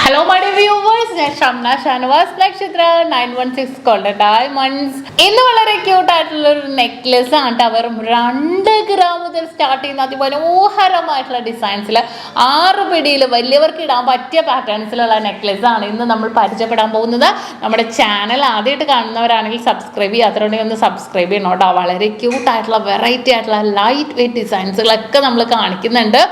Hello my dear viewers, SHAMNA Nakshathra 916 Golden Diamonds. ഇന്ന് വളരെ cute ആയിട്ടുള്ള ഒരു നെക്ലസ് ആണ് അവർ 2 ഗ്രാം മുതൽ സ്റ്റാർട്ട് ചെയ്യുന്ന അതിമനോഹരമായിട്ടുള്ള ഡിസൈൻസിൽ 6 പിടിയിൽ വലിയവർക്ക് ഇടാൻ പറ്റിയ പാറ്റേൺസിലുള്ള നെക്ലസ് ആണ് ഇന്ന് നമ്മൾ പരിചയപ്പെടാൻ പോകുന്നത്. നമ്മുടെ ചാനൽ ആദ്യമായിട്ട് കാണുന്നവരാണെങ്കിൽ സബ്സ്ക്രൈബ് ചെയ്യാത്തവരുണ്ടെങ്കിൽ ഒന്ന് സബ്സ്ക്രൈബ് ചെയ്യണം കേട്ടോ. വളരെ ക്യൂട്ട് ആയിട്ടുള്ള വെറൈറ്റി ആയിട്ടുള്ള ലൈറ്റ് വെയ്റ്റ് ഡിസൈൻസുകളൊക്കെ നമ്മൾ കാണിക്കുന്നുണ്ട്.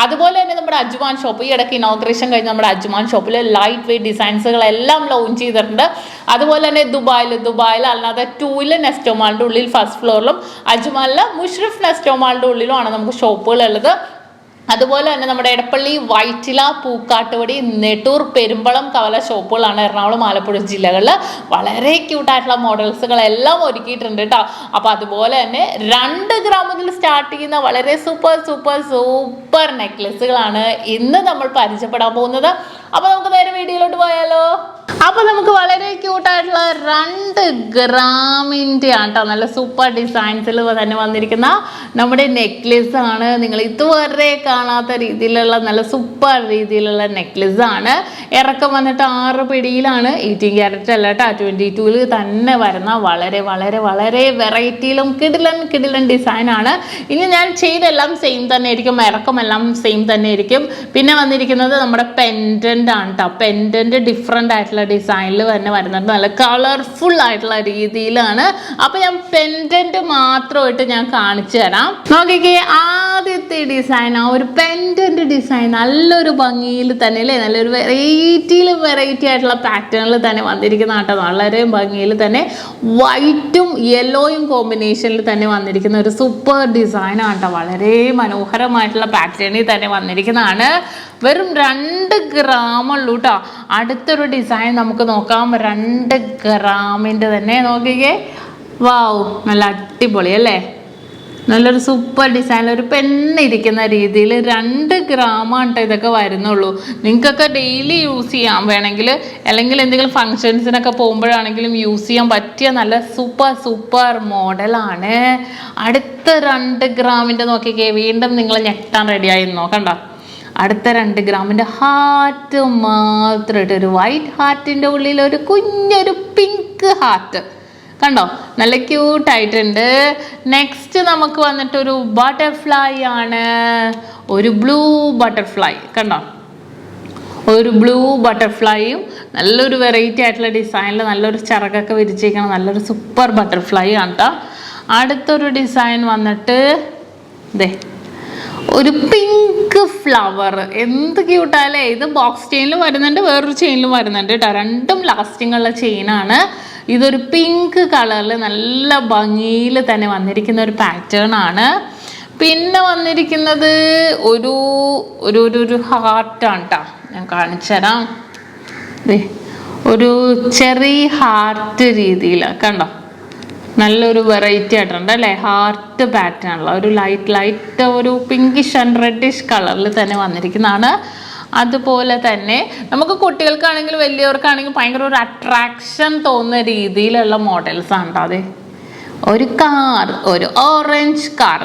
അതുപോലെ തന്നെ നമ്മുടെ അജ്മാൻ ഷോപ്പ് ഈ ഇടയ്ക്ക് ഇനോഗ്രേഷൻ കഴിഞ്ഞ് നമ്മുടെ അജ്മാൻ ഷോപ്പിൽ ലൈറ്റ് വെയ്റ്റ് ഡിസൈൻസുകളെല്ലാം ലോഞ്ച് ചെയ്തിട്ടുണ്ട്. അതുപോലെ തന്നെ ദുബായിൽ അല്ലാതെ 2 നെസ്റ്റോമാളിൻ്റെ ഉള്ളിൽ ഫസ്റ്റ് ഫ്ലോറിലും അജ്മാനിൽ മുഷ്രിഫ് നെസ്റ്റോമാളിൻ്റെ ഉള്ളിലുമാണ് നമുക്ക് ഷോപ്പുകളുള്ളത്. അതുപോലെ തന്നെ നമ്മുടെ എടപ്പള്ളി, വൈറ്റില, പൂക്കാട്ടുപടി, നെട്ടൂർ, പെരുമ്പളം, കവല ഷോപ്പുകളാണ് എറണാകുളം, ആലപ്പുഴ ജില്ലകളിൽ. വളരെ ക്യൂട്ടായിട്ടുള്ള മോഡൽസുകളെല്ലാം ഒരുക്കിയിട്ടുണ്ട് കേട്ടോ. അപ്പോൾ അതുപോലെ തന്നെ 2 ഗ്രാം മുതൽ സ്റ്റാർട്ട് ചെയ്യുന്ന വളരെ സൂപ്പർ നെക്ലസുകളാണ് ഇന്ന് നമ്മൾ പരിചയപ്പെടാൻ പോകുന്നത്. അപ്പോൾ നമുക്ക് നേരെ വീഡിയോയിലോട്ട് പോയാലോ. അപ്പോൾ നമുക്ക് വളരെ ക്യൂട്ടായിട്ടുള്ള 2 ഗ്രാമിൻ്റെ ആട്ടോ നല്ല സൂപ്പർ ഡിസൈൻസിൽ തന്നെ വന്നിരിക്കുന്ന നമ്മുടെ നെക്ലസ് ആണ്. നിങ്ങൾ ഇതുവരെ കാണാത്ത രീതിയിലുള്ള നല്ല സൂപ്പർ രീതിയിലുള്ള നെക്ലസ് ആണ്. ഇറക്കം വന്നിട്ട് 6 പിടിയിലാണ്. 18 ക്യാരറ്റ് അല്ല കേട്ടോ, 22-ൽ തന്നെ വരുന്ന വളരെ വെറൈറ്റിയിലും കിടിലൻ ഡിസൈനാണ്. ഇനി ഞാൻ ചെയ്തെല്ലാം സെയിം തന്നെ ആയിരിക്കും, ഇറക്കമെല്ലാം സെയിം തന്നെ ആയിരിക്കും. പിന്നെ വന്നിരിക്കുന്നത് നമ്മുടെ പെൻഡൻ്റ് ആണ് കേട്ടോ. പെൻഡൻ്റ് ഡിഫറെൻ്റ് ആയിട്ടുള്ള ഡിസൈനിൽ തന്നെ വരുന്നുണ്ട്, നല്ല കളർഫുൾ ആയിട്ടുള്ള രീതിയിലാണ്. അപ്പോൾ ഞാൻ പെൻഡൻ്റ് മാത്രമായിട്ട് ഞാൻ കാണിച്ചു തരാം. നോക്കിക്കേ, ആദ്യത്തെ ഡിസൈൻ ആ ഒരു പെൻഡൻ്റ് ഡിസൈൻ നല്ലൊരു ഭംഗിയിൽ തന്നെ അല്ലേ, നല്ലൊരു വെറൈറ്റി ആയിട്ടുള്ള പാറ്റേണിൽ തന്നെ വന്നിരിക്കുന്ന കേട്ടോ. വളരെ ഭംഗിയിൽ തന്നെ വൈറ്റും യെല്ലോയും കോമ്പിനേഷനിൽ തന്നെ വന്നിരിക്കുന്ന ഒരു സൂപ്പർ ഡിസൈനാണ് കേട്ടോ. വളരെ മനോഹരമായിട്ടുള്ള പാറ്റേണിൽ തന്നെ വന്നിരിക്കുന്നതാണ്. വെറും 2 ഗ്രാമുള്ളൂ കേട്ടോ. അടുത്തൊരു ഡിസൈൻ നമുക്ക് നോക്കാം. 2 ഗ്രാമിൻ്റെ തന്നെ നോക്കിക്കേ. വാവ്, നല്ല അടിപൊളി അല്ലേ, നല്ലൊരു സൂപ്പർ ഡിസൈൻ, ഒരു പെണ്ണിരിക്കുന്ന രീതിയിൽ 2 ഗ്രാമാണ് കേട്ടോ ഇതൊക്കെ വരുന്നുള്ളൂ. നിങ്ങൾക്കൊക്കെ ഡെയിലി യൂസ് ചെയ്യാം വേണമെങ്കിൽ, അല്ലെങ്കിൽ എന്തെങ്കിലും ഫങ്ഷൻസിനൊക്കെ പോകുമ്പോഴാണെങ്കിലും യൂസ് ചെയ്യാൻ പറ്റിയ നല്ല സൂപ്പർ മോഡലാണ്. അടുത്ത 2 ഗ്രാമിൻ്റെ നോക്കിക്കേ, വീണ്ടും നിങ്ങൾ ഞെട്ടാൻ റെഡിയായി നോക്കണ്ട. അടുത്ത 2 ഗ്രാമിൻ്റെ ഹാർട്ട് മാത്രമായിട്ട് ഒരു വൈറ്റ് ഹാർട്ടിൻ്റെ ഉള്ളിൽ ഒരു കുഞ്ഞൊരു പിങ്ക് ഹാർട്ട് കണ്ടോ, നല്ല ക്യൂട്ടായിട്ടുണ്ട്. നെക്സ്റ്റ് നമുക്ക് വന്നിട്ടൊരു ബട്ടർഫ്ലൈ ആണ്, ഒരു ബ്ലൂ ബട്ടർഫ്ലൈ കണ്ടോ, ഒരു ബ്ലൂ ബട്ടർഫ്ലൈയും നല്ലൊരു വെറൈറ്റി ആയിട്ടുള്ള ഡിസൈനിൽ നല്ലൊരു ചിറകൊക്കെ വിരിച്ചിരിക്കണം, നല്ലൊരു സൂപ്പർ ബട്ടർഫ്ലൈ ആണ് കേട്ടോ. അടുത്തൊരു ഡിസൈൻ വന്നിട്ട് ദേ ഒരു പിങ്ക് ഫ്ലവർ, എന്ത് ക്യൂട്ടല്ലേ. ഇത് ബോക്സ് ചെയിനിലും വരുന്നുണ്ട്, വേറൊരു ചെയിനിലും വരുന്നുണ്ട് കേട്ടോ. രണ്ടും ലാസ്റ്റിംഗ് ഉള്ള ചെയിനാണ്. ഇതൊരു പിങ്ക് കളറിൽ നല്ല ഭംഗിയിൽ തന്നെ വന്നിരിക്കുന്ന ഒരു പാറ്റേൺ ആണ്. പിന്നെ വന്നിരിക്കുന്നത് ഒരു ഒരു ഒരു ഹാർട്ടാണ് കേട്ടോ. ഞാൻ കാണിച്ചു തരാം. ഒരു ചെറിയ ഹാർട്ട് രീതിയിൽ കണ്ടോ, നല്ലൊരു വെറൈറ്റി ആയിട്ടുണ്ട് അല്ലേ. ഹാർട്ട് പാറ്റേണുള്ള ഒരു ലൈറ്റ് ഒരു പിങ്കിഷ് ആൻഡ് റെഡിഷ് കളറിൽ തന്നെ വന്നിരിക്കുന്നതാണ്. അതുപോലെ തന്നെ നമുക്ക് കുട്ടികൾക്കാണെങ്കിലും വലിയവർക്കാണെങ്കിലും ഭയങ്കര ഒരു അട്രാക്ഷൻ തോന്നുന്ന രീതിയിലുള്ള മോഡൽസ് ആണ് കേട്ടോ. അതെ, ഒരു കാർ, ഒരു ഓറഞ്ച് കാർ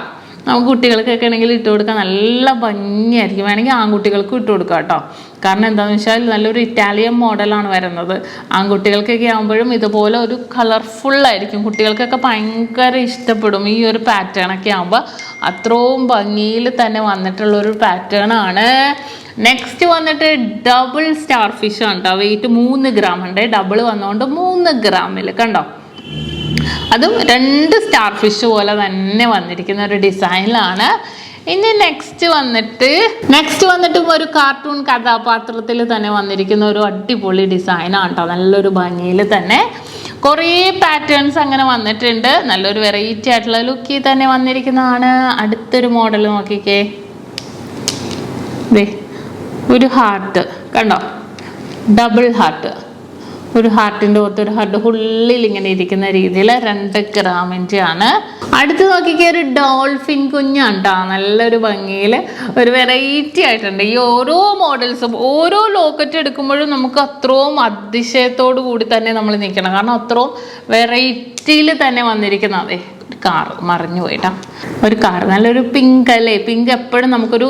നമുക്ക് കുട്ടികൾക്കൊക്കെ ആണെങ്കിൽ ഇട്ട് കൊടുക്കാൻ നല്ല ഭംഗിയായിരിക്കും. വേണമെങ്കിൽ ആൺകുട്ടികൾക്കും ഇട്ട് കൊടുക്കാം കേട്ടോ. കാരണം എന്താണെന്ന് വെച്ചാൽ നല്ലൊരു ഇറ്റാലിയൻ മോഡലാണ് വരുന്നത്. ആൺകുട്ടികൾക്കൊക്കെ ആകുമ്പോഴും ഇതുപോലെ ഒരു കളർഫുള്ളായിരിക്കും, കുട്ടികൾക്കൊക്കെ ഭയങ്കര ഇഷ്ടപ്പെടും. ഈ ഒരു പാറ്റേണൊക്കെ ആകുമ്പോൾ അത്രയും ഭംഗിയിൽ തന്നെ വന്നിട്ടുള്ളൊരു പാറ്റേൺ ആണ്. നെക്സ്റ്റ് വന്നിട്ട് ഡബിൾ സ്റ്റാർ ഫിഷ് ആണ് കേട്ടോ. വെയിറ്റ് 3 ഗ്രാം ഉണ്ട്, ഡബിൾ വന്നുകൊണ്ട് 3 ഗ്രാമിൽ കണ്ടോ. അതും 2 സ്റ്റാർ ഫിഷ് പോലെ തന്നെ വന്നിരിക്കുന്ന ഒരു ഡിസൈനിലാണ്. ഇനി നെക്സ്റ്റ് വന്നിട്ടും ഒരു കാർട്ടൂൺ കഥാപാത്രത്തിൽ തന്നെ വന്നിരിക്കുന്ന ഒരു അടിപൊളി ഡിസൈനാണ് കേട്ടോ. നല്ലൊരു ഭംഗിയിൽ തന്നെ കുറേ പാറ്റേൺസ് അങ്ങനെ വന്നിട്ടുണ്ട്. നല്ലൊരു വെറൈറ്റി ആയിട്ടുള്ള ലുക്കിൽ തന്നെ വന്നിരിക്കുന്നതാണ്. അടുത്തൊരു മോഡൽ നോക്കിക്കേ, ഒരു ഹാർട്ട് കണ്ടോ, ഡബിൾ ഹാർട്ട്, ഒരു ഹാർട്ടിൻ്റെ ഒരു ഹാർട്ട് ഉള്ളിൽ ഇങ്ങനെ ഇരിക്കുന്ന രീതിയിൽ 2 ഗ്രാമിൻ്റെ ആണ്. അടുത്ത് നോക്കിക്കേ, ഒരു ഡോൾഫിൻ കുഞ്ഞാണ് കേട്ടോ. നല്ലൊരു ഭംഗിയിൽ ഒരു വെറൈറ്റി ആയിട്ടുണ്ട്. ഈ ഓരോ മോഡൽസും ഓരോ ലോക്കറ്റ് എടുക്കുമ്പോഴും നമുക്ക് അത്രയും അതിശയത്തോടു കൂടി തന്നെ നമ്മൾ നിൽക്കണം. കാരണം അത്രയും വെറൈറ്റിയിൽ തന്നെ വന്നിരിക്കുന്നത്. അതെ, കാർ മറിഞ്ഞു പോയിട്ടാ. ഒരു കാർ നല്ലൊരു പിങ്ക് അല്ലേ. പിങ്ക് എപ്പോഴും നമുക്കൊരു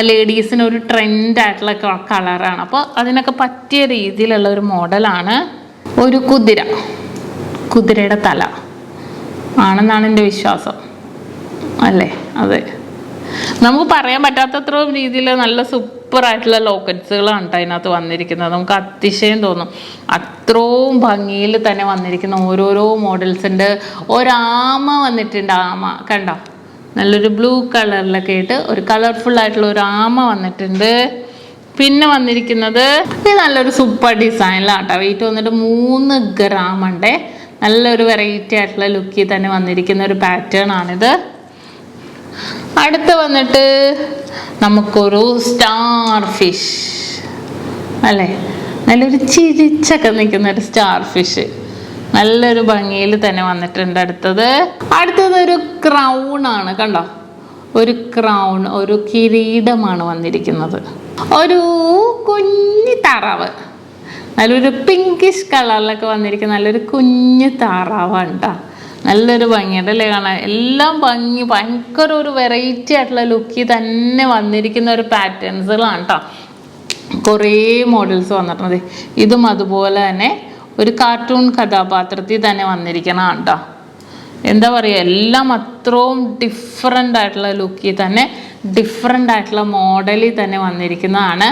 ലേഡീസിന് ഒരു ട്രെൻഡ് ആയിട്ടുള്ള കളറാണ്. അപ്പോൾ അതിനൊക്കെ പറ്റിയ രീതിയിലുള്ള ഒരു മോഡലാണ്. ഒരു കുതിരയുടെ തല ആണെന്നാണ് എൻ്റെ വിശ്വാസം അല്ലേ. അതെ, നമുക്ക് പറയാൻ പറ്റാത്തത്ര രീതിയിൽ നല്ല സൂപ്പറായിട്ടുള്ള ലോക്കറ്റ്സുകളാണ് കേട്ടോ അതിനകത്ത് വന്നിരിക്കുന്നത്. നമുക്ക് അതിശയം തോന്നും, അത്രയും ഭംഗിയിൽ തന്നെ വന്നിരിക്കുന്ന ഓരോരോ മോഡൽസിൻ്റെ. ഒരാമ വന്നിട്ടുണ്ട്, ആമ കണ്ടോ, നല്ലൊരു ബ്ലൂ കളറിലൊക്കെ ആയിട്ട് ഒരു കളർഫുൾ ആയിട്ടുള്ള ഒരു ആമ വന്നിട്ടുണ്ട്. പിന്നെ വന്നിരിക്കുന്നത് ഇത് നല്ലൊരു സൂപ്പർ ഡിസൈനിലാണ് കേട്ടോ. വെയിറ്റ് വന്നിട്ട് 3 gram ഉണ്ട്. നല്ലൊരു വെറൈറ്റി ആയിട്ടുള്ള ലുക്കിൽ തന്നെ വന്നിരിക്കുന്ന ഒരു പാറ്റേൺ ആണിത്. അടുത്ത് വന്നിട്ട് നമുക്കൊരു സ്റ്റാർ ഫിഷ് അല്ലേ, നല്ലൊരു ചിരിച്ചൊക്കെ നിൽക്കുന്ന ഒരു സ്റ്റാർ ഫിഷ് നല്ലൊരു ഭംഗിയിൽ തന്നെ വന്നിട്ടുണ്ട്. അടുത്തത് ഒരു ക്രൗൺ ആണ് കണ്ടോ, ഒരു ക്രൗൺ, ഒരു കിരീടമാണ് വന്നിരിക്കുന്നത്. ഒരു കുഞ്ഞു താറാവ്, നല്ലൊരു പിങ്കിഷ് കളറിലൊക്കെ വന്നിരിക്കുന്ന നല്ലൊരു കുഞ്ഞു താറാവാണ് കേട്ടോ. നല്ലൊരു ഭംഗിയുണ്ട് അല്ലേ കാണാൻ. എല്ലാം ഭംഗി, ഭയങ്കര ഒരു വെറൈറ്റി ആയിട്ടുള്ള ലുക്കിൽ തന്നെ വന്നിരിക്കുന്ന ഒരു പാറ്റേൺസുകളാണ് കേട്ടോ. കുറേ മോഡൽസ് വന്നിട്ടുണ്ട്. ഇതും അതുപോലെ തന്നെ ഒരു കാർട്ടൂൺ കഥാപാത്രത്തിൽ തന്നെ വന്നിരിക്കണം കേട്ടോ. എന്താ പറയുക, എല്ലാം അത്രയും ഡിഫറെൻ്റ് ആയിട്ടുള്ള ലുക്കിൽ തന്നെ ഡിഫറെൻ്റ് ആയിട്ടുള്ള മോഡലിൽ തന്നെ വന്നിരിക്കുന്നതാണ്.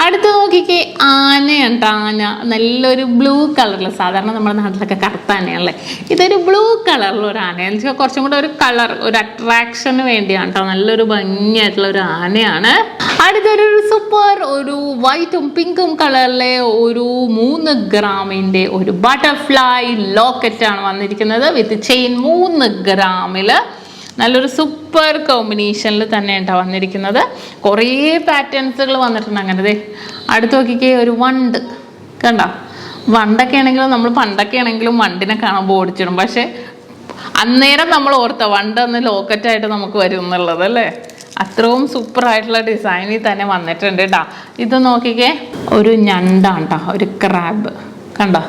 അടുത്ത് നോക്കിക്കേ, ആനയുണ്ട്. ആന നല്ലൊരു ബ്ലൂ കളറിൽ, സാധാരണ നമ്മുടെ നാട്ടിലൊക്കെ കറുത്ത ആനയാണല്ലേ, ഇതൊരു ബ്ലൂ കളറിലുള്ള ഒരു ആനയാണ്. വെച്ചാൽ കുറച്ചും കൂടെ ഒരു കളർ, ഒരു അട്രാക്ഷന് വേണ്ടിയാണ് കേട്ടോ. നല്ലൊരു ഭംഗിയായിട്ടുള്ള ഒരു ആനയാണ്. അടുത്തൊരു സൂപ്പർ ഒരു വൈറ്റും പിങ്കും കളറിലെ ഒരു 3 ഗ്രാമിൻ്റെ ഒരു ബട്ടർഫ്ലൈ ലോക്കറ്റാണ് വന്നിരിക്കുന്നത്. വിത്ത് ചെയിൻ 3 ഗ്രാമിൽ നല്ലൊരു സൂപ്പർ കോമ്പിനേഷനിൽ തന്നെ ഉണ്ടാവും വന്നിരിക്കുന്നത്. കുറേ പാറ്റേൺസുകൾ വന്നിട്ടുണ്ട് അങ്ങനെ. അടുത്ത് നോക്കിക്കേ, ഒരു വണ്ട് കണ്ടോ. വണ്ടൊക്കെ ആണെങ്കിലും നമ്മൾ പണ്ടൊക്കെ ആണെങ്കിലും വണ്ടിനെ കാണുമ്പോൾ ഓടിച്ചിടും. പക്ഷെ അന്നേരം നമ്മൾ ഓർത്ത വണ്ട് അന്ന് ലോക്കറ്റായിട്ട് നമുക്ക് വരും എന്നുള്ളത് അല്ലേ. അത്രയും സൂപ്പറായിട്ടുള്ള ഡിസൈനിൽ തന്നെ വന്നിട്ടുണ്ട് കേട്ടോ. ഇത് നോക്കിക്കേ, ഒരു ഞണ്ടാണ് കേട്ടോ, ഒരു ക്രാബ് കണ്ടോ,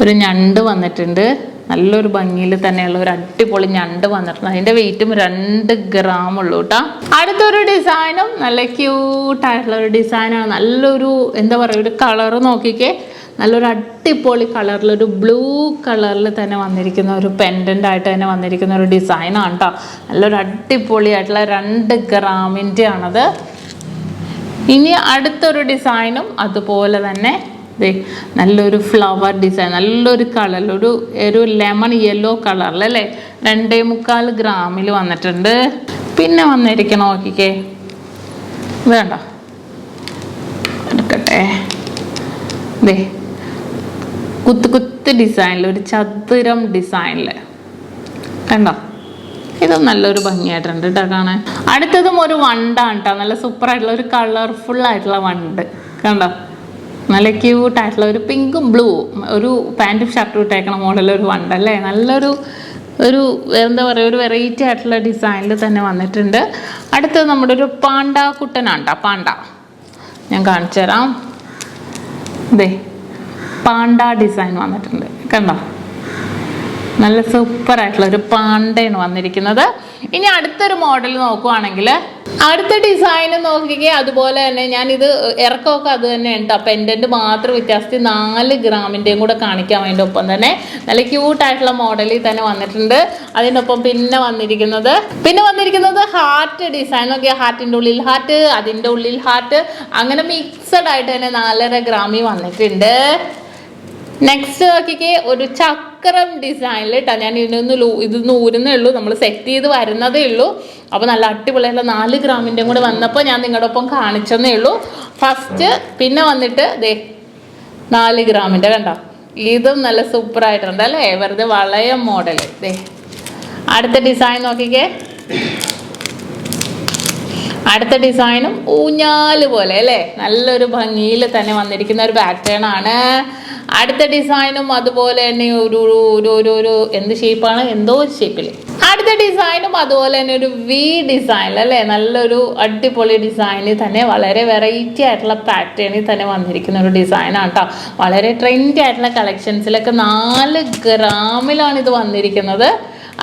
ഒരു ഞണ്ട് വന്നിട്ടുണ്ട്. നല്ലൊരു ഭംഗിയിൽ തന്നെയുള്ള ഒരു അടിപൊളി ഞണ്ട് വന്നിട്ടുണ്ട്. അതിൻ്റെ വെയിറ്റും 2 gram ഉള്ളൂ കേട്ടോ. അടുത്തൊരു ഡിസൈനും നല്ല ക്യൂട്ടായിട്ടുള്ള ഒരു ഡിസൈനാണ്. നല്ലൊരു എന്താ പറയുക, ഒരു കളറ് നോക്കിക്കേ, നല്ലൊരു അടിപൊളി കളറിലൊരു ബ്ലൂ കളറിൽ തന്നെ വന്നിരിക്കുന്ന ഒരു പെൻഡൻ്റ് ആയിട്ട് തന്നെ വന്നിരിക്കുന്ന ഒരു ഡിസൈനാണ് കേട്ടോ. നല്ലൊരു അടിപൊളിയായിട്ടുള്ള 2 ഗ്രാമിൻ്റെ ആണത്. ഇനി അടുത്തൊരു ഡിസൈനും അതുപോലെ തന്നെ നല്ലൊരു ഫ്ലവർ ഡിസൈൻ, നല്ലൊരു കളർ, ഒരു ലെമൺ യെല്ലോ കളറിലല്ലേ, 2.25 ഗ്രാമിൽ വന്നിട്ടുണ്ട്. പിന്നെ വന്നിരിക്കണം നോക്കിക്കേ, വേണ്ട എടുക്കട്ടെ, കുത്ത് ഡിസൈനിൽ, ഒരു ചതുരം ഡിസൈനിൽ കണ്ടോ. ഇത് നല്ലൊരു ഭംഗിയായിട്ടുണ്ട് കേട്ടോ കാണാൻ. അടുത്തതും ഒരു വണ്ടാണ് കേട്ടോ. നല്ല സൂപ്പറായിട്ടുള്ള ഒരു കളർഫുൾ ആയിട്ടുള്ള വണ്ട് കണ്ടോ. നല്ല ക്യൂട്ടായിട്ടുള്ള ഒരു പിങ്കും ബ്ലൂ ഒരു പാൻറ്റും ഷർട്ടും ഇട്ടേക്കണ മോഡലൊരു വണ്ടല്ലേ. നല്ലൊരു എന്താ പറയുക, ഒരു വെറൈറ്റി ആയിട്ടുള്ള ഡിസൈനിൽ തന്നെ വന്നിട്ടുണ്ട്. അടുത്തത് നമ്മുടെ ഒരു പാണ്ട കുട്ടനാണ് കേട്ടോ. പാണ്ട ഞാൻ കാണിച്ചു തരാം. പാണ്ട ഡിസൈൻ വന്നിട്ടുണ്ട് കണ്ടോ. നല്ല സൂപ്പറായിട്ടുള്ള ഒരു പാണ്ടയാണ് വന്നിരിക്കുന്നത്. ഇനി അടുത്തൊരു മോഡൽ നോക്കുവാണെങ്കിൽ അടുത്ത ഡിസൈൻ നോക്കിക്കേ, അതുപോലെ തന്നെ ഞാനിത് ഇറക്കമൊക്കെ അത് തന്നെ ഉണ്ട്. പെൻഡൻറ്റ് മാത്രം വ്യത്യാസത്തിൽ 4 ഗ്രാമിൻ്റെയും കൂടെ കാണിക്കാൻ വേണ്ടി ഒപ്പം തന്നെ നല്ല ക്യൂട്ടായിട്ടുള്ള മോഡലിൽ തന്നെ വന്നിട്ടുണ്ട്. അതിനൊപ്പം പിന്നെ വന്നിരിക്കുന്നത് ഹാർട്ട് ഡിസൈൻ നോക്കിയാൽ, ഹാർട്ടിൻ്റെ ഉള്ളിൽ ഹാർട്ട്, അതിൻ്റെ ഉള്ളിൽ ഹാർട്ട്, അങ്ങനെ മിക്സഡ് ആയിട്ട് തന്നെ 4.5 ഗ്രാമിൽ വന്നിട്ടുണ്ട്. നെക്സ്റ്റ് നോക്കിക്കേ, ഒരു ചക്രം ഡിസൈനിൽ കേട്ടോ. ഞാൻ ഇതൊന്ന് ഊരുന്നേ ഉള്ളൂ, നമ്മൾ സെറ്റ് ചെയ്ത് വരുന്നതേ ഉള്ളൂ. അപ്പോൾ നല്ല അടിപൊളിയുള്ള 4 ഗ്രാമിൻ്റെയും കൂടെ വന്നപ്പോൾ ഞാൻ നിങ്ങളുടെ ഒപ്പം കാണിച്ചെന്നേ ഉള്ളൂ ഫസ്റ്റ്. പിന്നെ വന്നിട്ട് 4 ഗ്രാമിൻ്റെ കണ്ടോ, ഇതും നല്ല സൂപ്പറായിട്ടുണ്ട് അല്ലേ, വെറുതെ വളയം മോഡൽ. അടുത്ത ഡിസൈൻ നോക്കിക്കേ, അടുത്ത ഡിസൈനും ഊഞ്ഞാല് പോലെ അല്ലേ, നല്ലൊരു ഭംഗിയിൽ തന്നെ വന്നിരിക്കുന്ന ഒരു പാറ്റേൺ ആണ്. അടുത്ത ഡിസൈനും അതുപോലെ തന്നെ ഒരു എന്ത് ഷേപ്പാണ്, എന്തോ ഒരു ഷേപ്പിൽ. അടുത്ത ഡിസൈനും അതുപോലെ തന്നെ ഒരു വി ഡിസൈൻ അല്ലേ, നല്ലൊരു അടിപൊളി ഡിസൈനിൽ തന്നെ വളരെ വെറൈറ്റി ആയിട്ടുള്ള പാറ്റേണിൽ തന്നെ വന്നിരിക്കുന്ന ഒരു ഡിസൈനാണ് കേട്ടോ. വളരെ ട്രെൻഡി ആയിട്ടുള്ള കളക്ഷൻസിലൊക്കെ 4 ഗ്രാമിലാണ് ഇത് വന്നിരിക്കുന്നത്.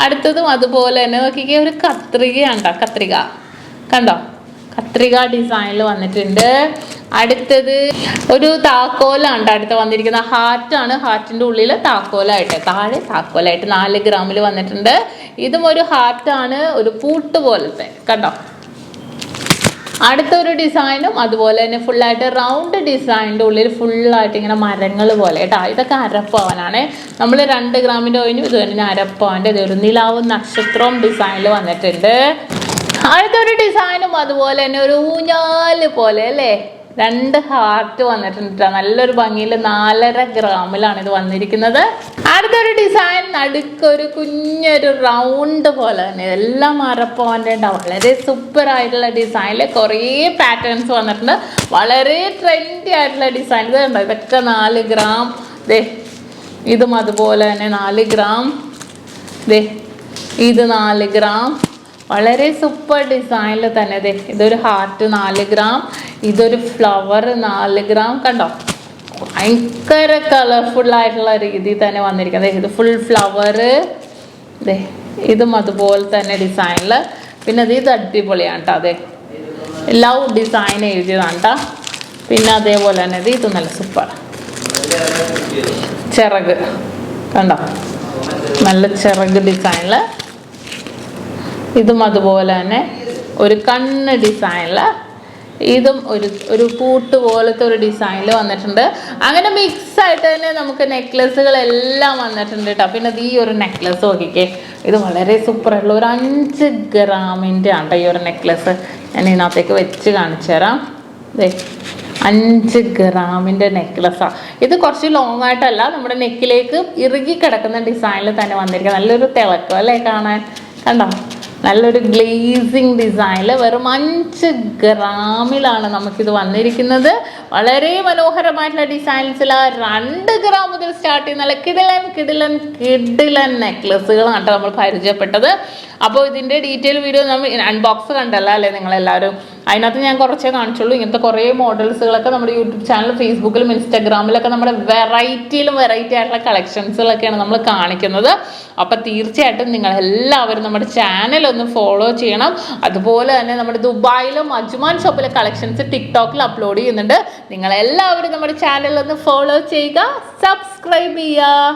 അടുത്തതും അതുപോലെ തന്നെ നോക്കിക്കേ, ഒരു കത്രികയാണ് കേട്ടോ. കത്രിക കണ്ടോ, കത്രിക ഡിസൈനിൽ വന്നിട്ടുണ്ട്. അടുത്തത് ഒരു താക്കോലാണ് അടുത്ത് വന്നിരിക്കുന്ന. ഹാർട്ടാണ്, ഹാർട്ടിൻ്റെ ഉള്ളിൽ താക്കോലായിട്ട്, താഴെ താക്കോലായിട്ട് 4 ഗ്രാമിൽ വന്നിട്ടുണ്ട്. ഇതും ഒരു ഹാർട്ടാണ്, ഒരു പൂട്ട് പോലത്തെ കണ്ടോ. അടുത്തൊരു ഡിസൈനും അതുപോലെ തന്നെ ഫുള്ളായിട്ട് റൗണ്ട് ഡിസൈനിൻ്റെ ഉള്ളിൽ ഫുള്ളായിട്ട് ഇങ്ങനെ മരങ്ങൾ പോലെ കേട്ടോ. ഇതൊക്കെ അരപ്പവനാണ്. നമ്മൾ 2 ഗ്രാമിൻ്റെ ഓയിനും ഇത് തന്നെ അരപ്പവൻ്റെ ഇതൊരു നിലാവും നക്ഷത്രവും ഡിസൈനിൽ വന്നിട്ടുണ്ട്. അടുത്തൊരു ഡിസൈനും അതുപോലെ തന്നെ ഒരു ഊഞ്ഞാല് പോലെ അല്ലേ, 2 ഹാർട്ട് വന്നിട്ടുണ്ട്. നല്ലൊരു ഭംഗിയിൽ 4.5 ഗ്രാമിലാണ് ഇത് വന്നിരിക്കുന്നത്. അടുത്തൊരു ഡിസൈൻ നടുക്കൊരു കുഞ്ഞൊരു റൗണ്ട് പോലെ തന്നെ, എല്ലാം അരപ്പവൻ്റെ ഉണ്ടാവും. വളരെ സൂപ്പർ ആയിട്ടുള്ള ഡിസൈനിൽ കുറേ പാറ്റേൺസ് വന്നിട്ടുണ്ട്. വളരെ ട്രെൻഡി ആയിട്ടുള്ള ഡിസൈൻ. ഇത് കണ്ടോ, ഇതൊക്കെ 4 ഗ്രാം. ദേ ഇതും അതുപോലെ തന്നെ 4 ഗ്രാം. ദേ ഇത് 4 ഗ്രാം. വളരെ സൂപ്പർ ഡിസൈനിൽ തന്നെ. ദേ ഇതൊരു ഹാർട്ട് 4 ഗ്രാം, ഇതൊരു ഫ്ലവർ 4 ഗ്രാം. കണ്ടോ, ഭയങ്കര കളർഫുള്ളായിട്ടുള്ള രീതിയിൽ തന്നെ വന്നിരിക്കുന്നത്. ഇത് ഫുൾ ഫ്ലവർ. ദേ ഇതും അതുപോലെ തന്നെ ഡിസൈനിൽ. പിന്നെ ഇത് അടിപൊളിയാണ് കേട്ടോ. അതെ, ലവ് ഡിസൈൻ എഴുതിയതാണ് കേട്ടോ. പിന്നെ അതേപോലെ തന്നെ ഇത് നല്ല സൂപ്പർ ചിറക് കണ്ടോ, നല്ല ചിറക് ഡിസൈനിൽ. ഇതും അതുപോലെ തന്നെ ഒരു കണ്ണ് ഡിസൈനിൽ. ഇതും ഒരു പൂട്ട് പോലത്തെ ഒരു ഡിസൈനിൽ വന്നിട്ടുണ്ട്. അങ്ങനെ മിക്സ് ആയിട്ട് തന്നെ നമുക്ക് നെക്ലസുകളെല്ലാം വന്നിട്ടുണ്ട് കേട്ടോ. പിന്നെ ഈ ഒരു നെക്ലസ് നോക്കിക്കേ, ഇത് വളരെ സൂപ്പറായിട്ടുള്ള ഒരു 5 ഗ്രാമിൻ്റെ ആണ് ഈ ഒരു നെക്ലസ്. ഞാൻ ഇതിനകത്തേക്ക് വെച്ച് കാണിച്ചു തരാം. ദേ 5 ഗ്രാമിൻ്റെ നെക്ലസ്സാണ് ഇത്. കുറച്ച് ലോങ് ആയിട്ടല്ല, നമ്മുടെ നെക്കിലേക്ക് ഇറുകി കിടക്കുന്ന ഡിസൈനിൽ തന്നെ വന്നിരിക്കുക. നല്ലൊരു തിളക്കം അല്ലേ കാണാൻ, കണ്ടോ. നല്ലൊരു ഗ്ലേസിങ് ഡിസൈനിൽ വെറും 5 ഗ്രാമിലാണ് നമുക്കിത് വന്നിരിക്കുന്നത്. വളരെ മനോഹരമായിട്ടുള്ള ഡിസൈൻസിൽ 2 ഗ്രാം മുതൽ സ്റ്റാർട്ട് ചെയ്യുന്ന നല്ല കിടിലൻ നെക്ലസുകളാണ് കേട്ടോ നമ്മൾ പരിചയപ്പെട്ടത്. അപ്പോൾ ഇതിൻ്റെ ഡീറ്റെയിൽ വീഡിയോ നമ്മൾ അൺബോക്സ് കണ്ടല്ലോ അല്ലേ നിങ്ങളെല്ലാവരും. അതിനകത്ത് ഞാൻ കുറച്ചേ കാണിച്ചുള്ളൂ. ഇങ്ങനത്തെ കുറേ മോഡൽസുകളൊക്കെ നമ്മുടെ യൂട്യൂബ് ചാനൽ, ഫേസ്ബുക്കിലും ഇൻസ്റ്റാഗ്രാമിലൊക്കെ നമ്മുടെ വെറൈറ്റി ആയിട്ടുള്ള കളക്ഷൻസുകളൊക്കെയാണ് നമ്മൾ കാണിക്കുന്നത്. അപ്പോൾ തീർച്ചയായിട്ടും നിങ്ങളെല്ലാവരും നമ്മുടെ ചാനൽ ഒന്ന് ഫോളോ ചെയ്യണം. അതുപോലെ തന്നെ നമ്മുടെ ദുബായിലും അജ്മാൻ ഷോപ്പിലെ കളക്ഷൻസ് ടിക്ടോക്കിൽ അപ്ലോഡ് ചെയ്യുന്നുണ്ട്. നിങ്ങളെല്ലാവരും നമ്മുടെ ചാനൽ ഒന്ന് ഫോളോ ചെയ്യുക, സബ്സ്ക്രൈബ് ചെയ്യുക.